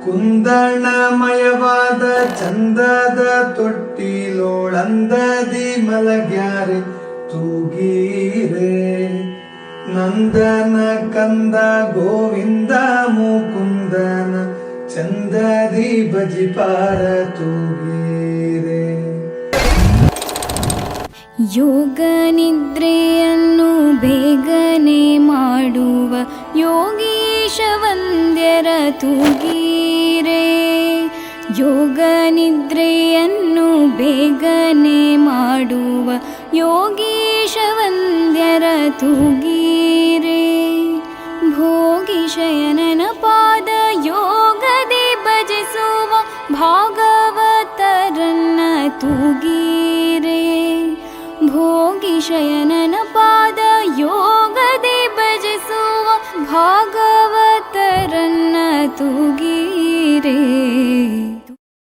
ಕುಂದಣಮಯವಾದ ಚಂದದ ತೊಟ್ಟಿಲೋಳಂದದಿ ಮಲಗ್ಯಾರೆ ತೂಗೀರೆ. ನಂದನ ಕಂದ ಗೋವಿಂದ ಮುಕುಂದನ ಚಂದದಿ ಬಜಿಪಾರ ತೂಗೀರೆ. ಯೋಗ ನಿದ್ರೆಯನ್ನು ಬೇಗನೆ ಮಾಡುವ ಯೋಗೀಶ ವಂದ್ಯರ ತೂಗೀರೆ. ಯೋಗ ನಿದ್ರೆಯನ್ನು ಬೇಗನೆ ಮಾಡುವ ಯೋಗೀಶ ವಂದ್ಯರ ತೂಗೀರೆ. ಭೋಗಿ ಶಯನನ ಪಾದ ಯೋಗದಿ ಭಜಿಸುವ ಭಾಗವತರನ್ನ ತೂಗೀರೆ. ಭೋಗಿ ಶಯನ